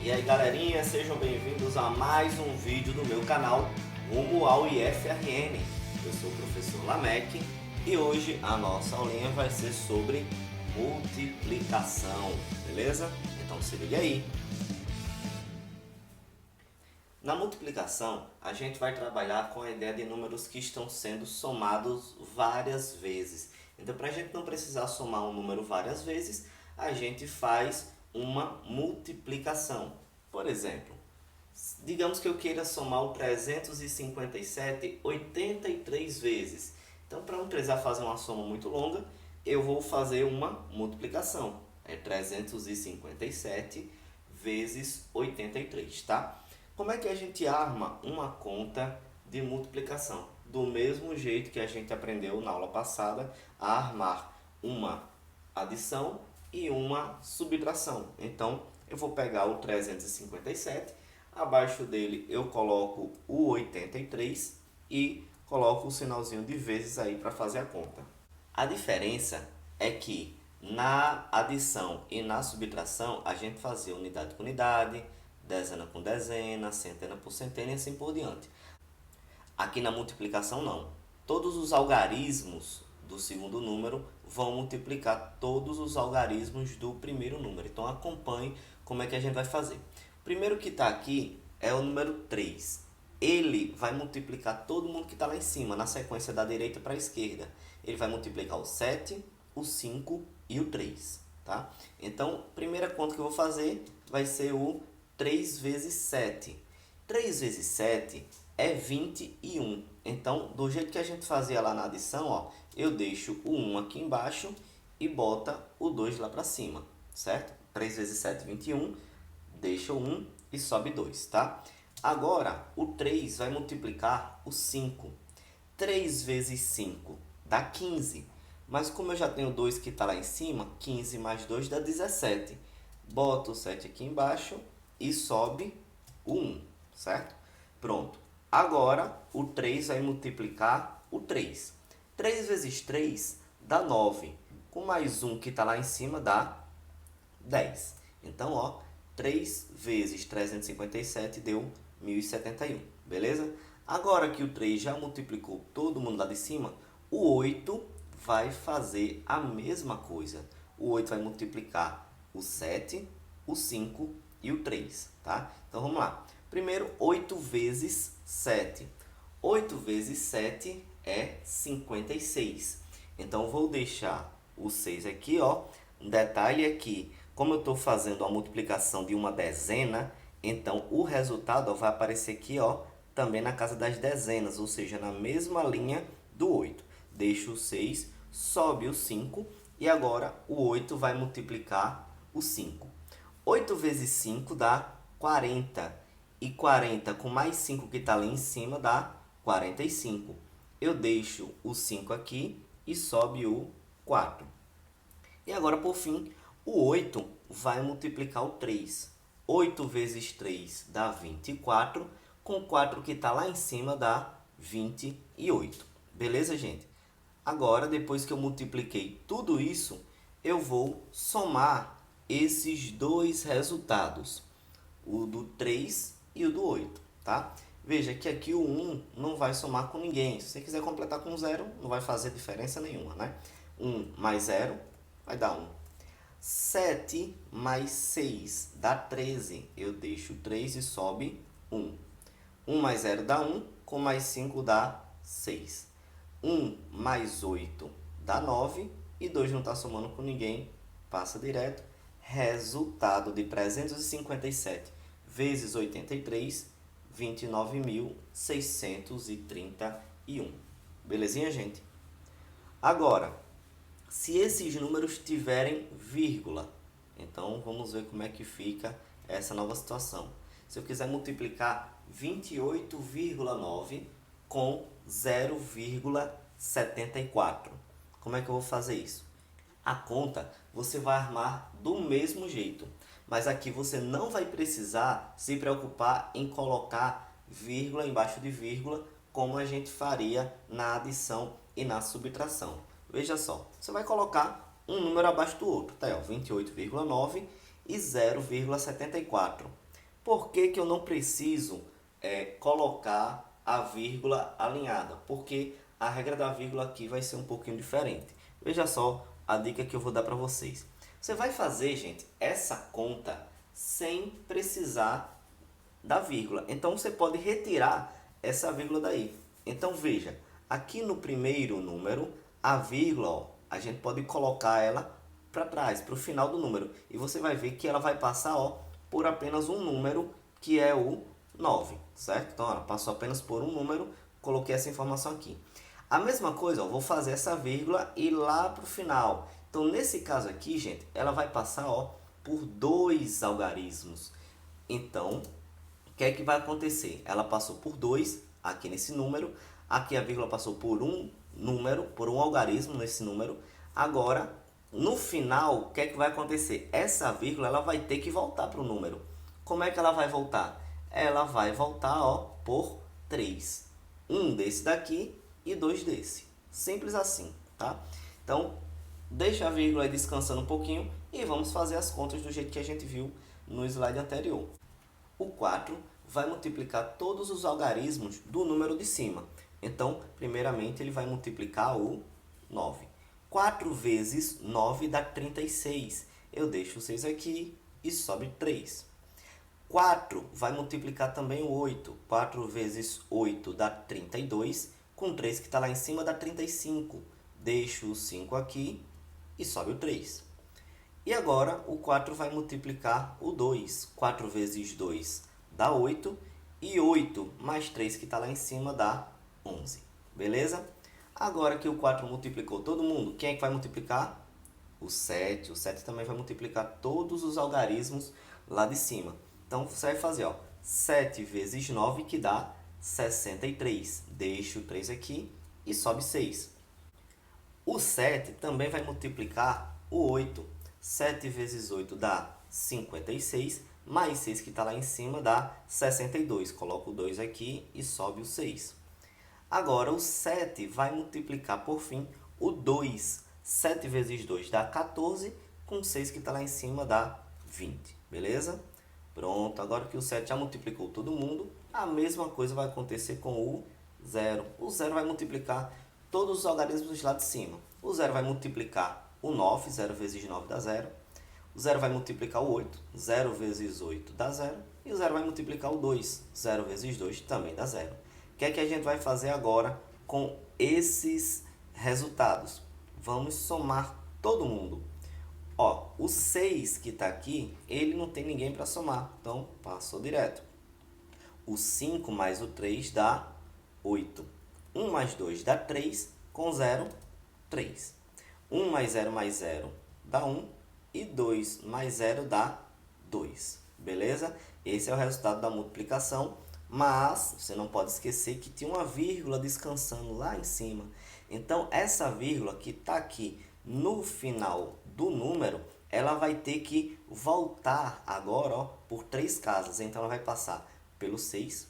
E aí galerinha, sejam bem-vindos a mais um vídeo do meu canal Rumo ao IFRN. Eu sou o professor Lamec e hoje a nossa aulinha vai ser sobre multiplicação, beleza? Então se liga aí. Na multiplicação, a gente vai trabalhar com a ideia de números que estão sendo somados várias vezes. Então, para a gente não precisar somar um número várias vezes, a gente faz uma multiplicação. Por exemplo, digamos que eu queira somar o 357 83 vezes. Então, para não precisar fazer uma soma muito longa, eu vou fazer uma multiplicação. É 357 vezes 83, tá? Como é que a gente arma uma conta de multiplicação? Do mesmo jeito que a gente aprendeu na aula passada a armar uma adição e uma subtração. Então, eu vou pegar o 357, abaixo dele eu coloco o 83 e coloco o sinalzinho de vezes aí para fazer a conta. A diferença é que na adição e na subtração a gente fazia unidade com unidade, dezena com dezena, centena por centena e assim por diante. Aqui na multiplicação não. Todos os algarismos do segundo número vão multiplicar todos os algarismos do primeiro número. Então acompanhe como é que a gente vai fazer. O primeiro que está aqui é o número 3. Ele vai multiplicar todo mundo que está lá em cima, na sequência da direita para a esquerda. Ele vai multiplicar o 7, o 5 e o 3. Tá? Então, a primeira conta que eu vou fazer vai ser o 3 vezes 7. 3 vezes 7 é 21. Então, do jeito que a gente fazia lá na adição, ó, eu deixo o 1 aqui embaixo e bota o 2 lá para cima, certo? 3 vezes 7, 21. Deixa o 1 e sobe 2, tá? Agora, o 3 vai multiplicar o 5. 3 vezes 5 dá 15. Mas como eu já tenho 2 que está lá em cima, 15 mais 2 dá 17. Bota o 7 aqui embaixo e sobe o 1, certo? Pronto. Agora, o 3 vai multiplicar o 3. 3 vezes 3 dá 9. Com mais 1 que está lá em cima dá 10. Então, ó, 3 vezes 357 deu 1071, beleza? Agora que o 3 já multiplicou todo mundo lá de cima, o 8 vai fazer a mesma coisa. O 8 vai multiplicar o 7, o 5 e o 3, tá? Então, vamos lá. Primeiro, 8 vezes 7. 8 vezes 7 é 56. Então, vou deixar o 6 aqui, ó. Um detalhe é que, como eu estou fazendo a multiplicação de uma dezena, então o resultado ó, vai aparecer aqui, ó, também na casa das dezenas, ou seja, na mesma linha do 8. Deixo o 6, sobe o 5 e agora o 8 vai multiplicar o 5. 8 vezes 5 dá 40. E 40 com mais 5 que está ali em cima dá 45. Eu deixo o 5 aqui e sobe o 4. E agora, por fim, o 8 vai multiplicar o 3. 8 vezes 3 dá 24. Com 4 que está lá em cima dá 28. Beleza, gente? Agora, depois que eu multipliquei tudo isso, eu vou somar esses dois resultados. O do 3 e o do 8, tá? Veja que aqui o 1 não vai somar com ninguém. Se você quiser completar com 0, não vai fazer diferença nenhuma, né? 1 mais 0 vai dar 1. 7 mais 6 dá 13. Eu deixo 3 e sobe 1. 1 mais 0 dá 1, com mais 5 dá 6. 1 mais 8 dá 9 e 2 não está somando com ninguém, passa direto. Resultado de 357 vezes 83, 29.631. Belezinha, gente? Agora, se esses números tiverem vírgula, então vamos ver como é que fica essa nova situação. Se eu quiser multiplicar 28,9 com 0,74, como é que eu vou fazer isso? A conta você vai armar do mesmo jeito, mas aqui você não vai precisar se preocupar em colocar vírgula embaixo de vírgula, como a gente faria na adição e na subtração. Veja só, você vai colocar um número abaixo do outro, tá? 28,9 e 0,74. Por que que eu não preciso colocar a vírgula alinhada? Porque a regra da vírgula aqui vai ser um pouquinho diferente. Veja só a dica que eu vou dar para vocês. Você vai fazer, gente, essa conta sem precisar da vírgula. Então, você pode retirar essa vírgula daí. Então, veja, aqui no primeiro número, a vírgula, ó, a gente pode colocar ela para trás, para o final do número. E você vai ver que ela vai passar, ó, por apenas um número, que é o 9, certo? Então, ela passou apenas por um número, coloquei essa informação aqui. A mesma coisa, ó, vou fazer essa vírgula e lá para o final. Então, nesse caso aqui, gente, ela vai passar, ó, por 2 algarismos. Então, o que é que vai acontecer? Ela passou por 2 aqui nesse número, aqui a vírgula passou por um número, por um algarismo nesse número. Agora, no final, o que é que vai acontecer? Essa vírgula ela vai ter que voltar para o número. Como é que ela vai voltar? Ela vai voltar, ó, por 3. Um desse daqui e 2 desse. Simples assim, tá? Então, deixa a vírgula aí descansando um pouquinho e vamos fazer as contas do jeito que a gente viu no slide anterior. O 4 vai multiplicar todos os algarismos do número de cima. Então, primeiramente, ele vai multiplicar o 9. 4 vezes 9 dá 36. Eu deixo o 6 aqui e sobe 3. 4 vai multiplicar também o 8. 4 vezes 8 dá 32. Com 3 que está lá em cima dá 35. Deixo o 5 aqui e sobe o 3. E agora o 4 vai multiplicar o 2. 4 vezes 2 dá 8. E 8 mais 3 que está lá em cima dá 11. Beleza? Agora que o 4 multiplicou todo mundo, quem é que vai multiplicar? O 7. O 7 também vai multiplicar todos os algarismos lá de cima. Então, você vai fazer, ó, 7 vezes 9, que dá 63. Deixa o 3 aqui e sobe 6. O 7 também vai multiplicar o 8. 7 vezes 8 dá 56, mais 6 que está lá em cima dá 62. Coloco o 2 aqui e sobe o 6. Agora, o 7 vai multiplicar, por fim, o 2. 7 vezes 2 dá 14, com 6 que está lá em cima dá 20. Beleza? Pronto, agora que o 7 já multiplicou todo mundo, a mesma coisa vai acontecer com o 0. O 0 vai multiplicar todos os algarismos lá de cima. O 0 vai multiplicar o 9, 0 vezes 9 dá 0. O 0 vai multiplicar o 8, 0 vezes 8 dá 0. E o 0 vai multiplicar o 2, 0 vezes 2 também dá 0. O que é que a gente vai fazer agora com esses resultados? Vamos somar todo mundo. Ó, o 6 que está aqui, ele não tem ninguém para somar, então passou direto. O 5 mais o 3 dá 8. 1 mais 2 dá 3, com 0, 3. 1 mais 0 dá 1 e 2 mais 0 dá 2. Beleza? Esse é o resultado da multiplicação, mas você não pode esquecer que tinha uma vírgula descansando lá em cima. Então, essa vírgula que está aqui no final do número, ela vai ter que voltar agora, ó, por 3 casas. Então, ela vai passar pelo 6,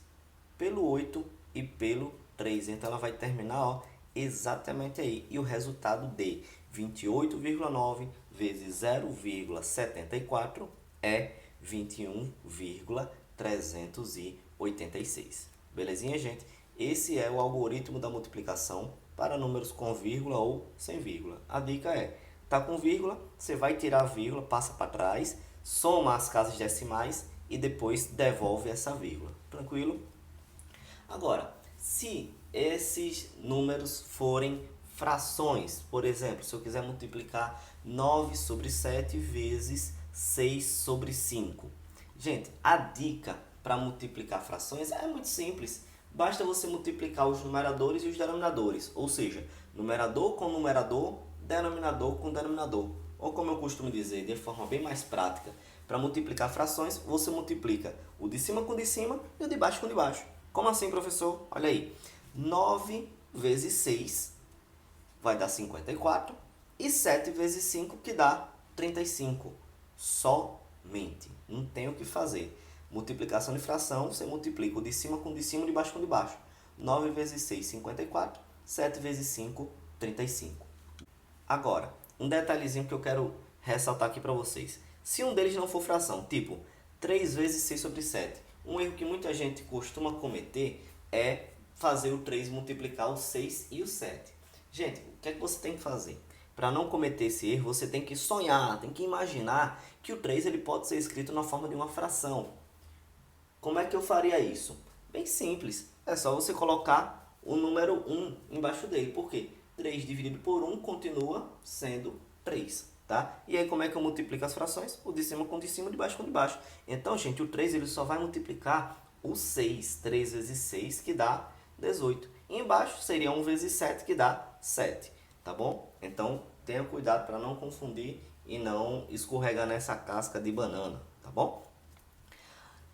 pelo 8 e pelo 3. Então, ela vai terminar, ó, exatamente aí. E o resultado de 28,9 vezes 0,74 é 21,386. Belezinha, gente? Esse é o algoritmo da multiplicação para números com vírgula ou sem vírgula. A dica é, tá com vírgula, você vai tirar a vírgula, passa para trás, soma as casas decimais e depois devolve essa vírgula. Tranquilo? Agora, se esses números forem frações, por exemplo, se eu quiser multiplicar 9 sobre 7 vezes 6 sobre 5. Gente, a dica para multiplicar frações é muito simples. Basta você multiplicar os numeradores e os denominadores, ou seja, numerador com numerador, denominador com denominador. Ou como eu costumo dizer, de forma bem mais prática, para multiplicar frações, você multiplica o de cima com o de cima e o de baixo com o de baixo. Como assim, professor? Olha aí, 9 vezes 6 vai dar 54 e 7 vezes 5 que dá 35. Somente. Não tem o que fazer. Multiplicação de fração, você multiplica o de cima com o de cima, o de baixo com o de baixo. 9 vezes 6, 54. 7 vezes 5, 35. Agora, um detalhezinho que eu quero ressaltar aqui para vocês. Se um deles não for fração, tipo 3 vezes 6 sobre 7. Um erro que muita gente costuma cometer é fazer o 3 multiplicar o 6 e o 7. Gente, o que é que você tem que fazer? Para não cometer esse erro, você tem que sonhar, tem que imaginar que o 3 ele pode ser escrito na forma de uma fração. Como é que eu faria isso? Bem simples, é só você colocar o número 1 embaixo dele. Por quê? 3 dividido por 1 continua sendo 3, tá? E aí como é que eu multiplico as frações? O de cima com o de cima, o de baixo com o de baixo. Então, gente, o 3 ele só vai multiplicar o 6. 3 vezes 6 que dá 18. E embaixo seria 1 vezes 7 que dá 7, tá bom? Então, tenha cuidado para não confundir e não escorregar nessa casca de banana, tá bom?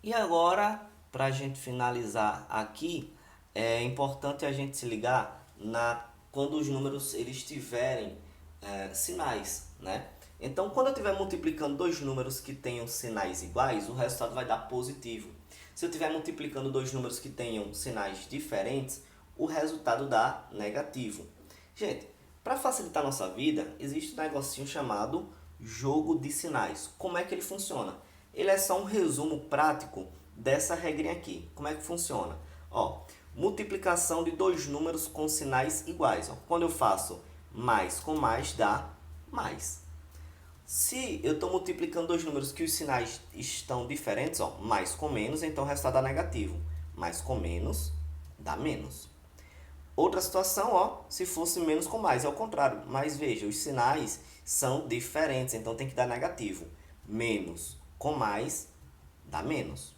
E agora, para a gente finalizar aqui, é importante a gente se ligar quando os números eles tiverem sinais, né? Então, quando eu estiver multiplicando dois números que tenham sinais iguais, o resultado vai dar positivo. Se eu estiver multiplicando dois números que tenham sinais diferentes, o resultado dá negativo. Gente, para facilitar a nossa vida, existe um negocinho chamado jogo de sinais. Como é que ele funciona? Ele é só um resumo prático dessa regrinha aqui. Como é que funciona? Ó, multiplicação de dois números com sinais iguais. Ó. Quando eu faço mais com mais, dá mais. Se eu estou multiplicando dois números que os sinais estão diferentes, ó, mais com menos, então o resultado dá negativo. Mais com menos, dá menos. Outra situação, ó, se fosse menos com mais, é o contrário. Mas veja, os sinais são diferentes, então tem que dar negativo. Menos com mais, dá menos.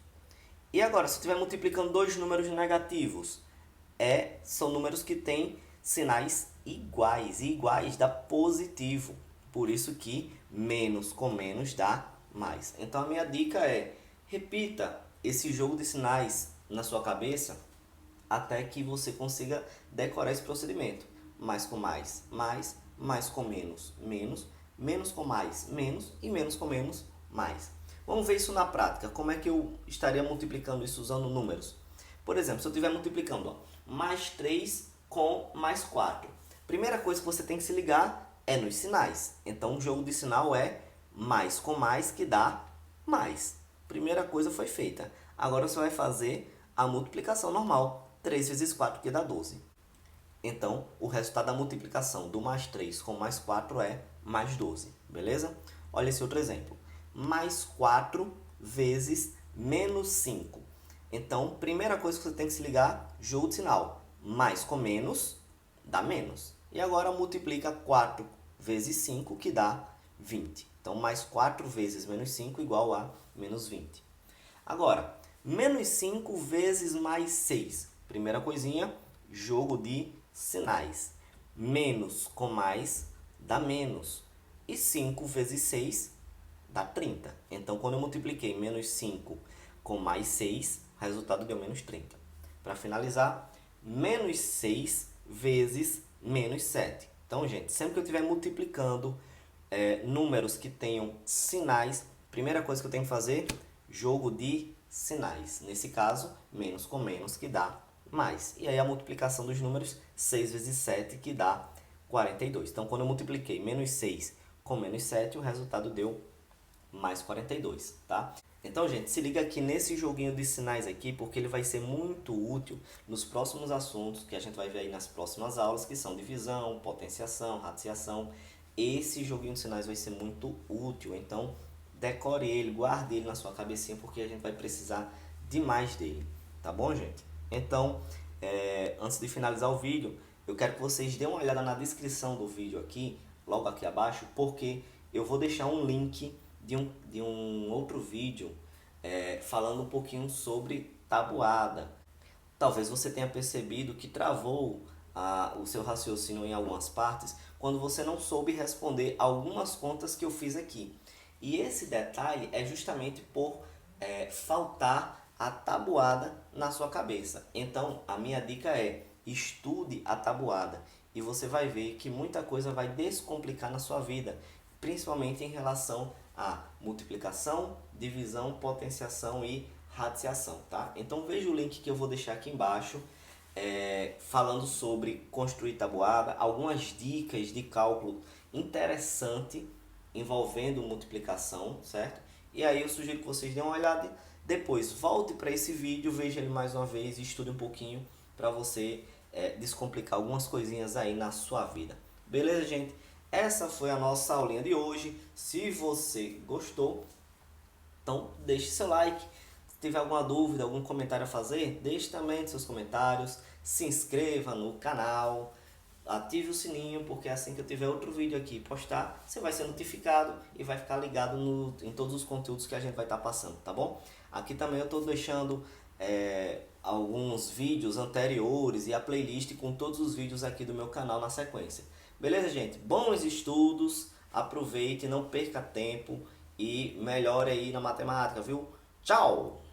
E agora, se eu estiver multiplicando dois números negativos, são números que têm sinais iguais. E iguais dá positivo. Por isso que menos com menos dá mais. Então, a minha dica é, repita esse jogo de sinais na sua cabeça até que você consiga decorar esse procedimento. Mais com mais, mais com menos, menos, menos com mais, menos e menos com menos, mais. Vamos ver isso na prática. Como é que eu estaria multiplicando isso usando números? Por exemplo, se eu estiver multiplicando mais 3 com mais 4. Primeira coisa que você tem que se ligar é nos sinais. Então, o jogo de sinal é mais com mais que dá mais. Primeira coisa foi feita. Agora você vai fazer a multiplicação normal. 3 vezes 4 que dá 12. Então, o resultado da multiplicação do mais 3 com mais 4 é mais 12. Beleza? Olha esse outro exemplo. Mais 4 vezes menos 5. Então, primeira coisa que você tem que se ligar, jogo de sinal. Mais com menos, dá menos. E agora multiplica 4 vezes 5, que dá 20. Então, mais 4 vezes menos 5 igual a menos 20. Agora, menos 5 vezes mais 6. Primeira coisinha, jogo de sinais. Menos com mais dá menos. E 5 vezes 6 dá 30. Então, quando eu multipliquei menos 5 com mais 6, o resultado deu menos 30. Para finalizar, menos 6 vezes menos 7. Então, gente, sempre que eu estiver multiplicando números que tenham sinais, primeira coisa que eu tenho que fazer, jogo de sinais. Nesse caso, menos com menos que dá mais. E aí a multiplicação dos números, 6 vezes 7 que dá 42. Então, quando eu multipliquei menos 6 com menos 7, o resultado deu mais 42, tá? Então, gente, se liga aqui nesse joguinho de sinais aqui, porque ele vai ser muito útil nos próximos assuntos que a gente vai ver aí nas próximas aulas, que são divisão, potenciação, radiciação. Esse joguinho de sinais vai ser muito útil, então decore ele, guarde ele na sua cabecinha, porque a gente vai precisar demais dele, tá bom, gente? Então, antes de finalizar o vídeo, eu quero que vocês dêem uma olhada na descrição do vídeo aqui, logo aqui abaixo, porque eu vou deixar um link de um outro vídeo falando um pouquinho sobre tabuada. Talvez você tenha percebido que travou o seu raciocínio em algumas partes quando você não soube responder algumas contas que eu fiz aqui. E esse detalhe é justamente por faltar a tabuada na sua cabeça. Então, a minha dica é, estude a tabuada e você vai ver que muita coisa vai descomplicar na sua vida, principalmente em relação a multiplicação, divisão, potenciação e radiciação, tá? Então veja o link que eu vou deixar aqui embaixo, falando sobre construir tabuada, algumas dicas de cálculo interessante envolvendo multiplicação, certo? E aí eu sugiro que vocês dêem uma olhada, depois volte para esse vídeo, veja ele mais uma vez e estude um pouquinho para você descomplicar algumas coisinhas aí na sua vida. Beleza, gente? Essa foi a nossa aulinha de hoje. Se você gostou, então deixe seu like. Se tiver alguma dúvida, algum comentário a fazer, deixe também seus comentários. Se inscreva no canal, ative o sininho, porque assim que eu tiver outro vídeo aqui postar, você vai ser notificado e vai ficar ligado em todos os conteúdos que a gente vai estar passando, tá bom? Aqui também eu estou deixando alguns vídeos anteriores e a playlist com todos os vídeos aqui do meu canal na sequência. Beleza, gente? Bons estudos, aproveite, não perca tempo e melhore aí na matemática, viu? Tchau!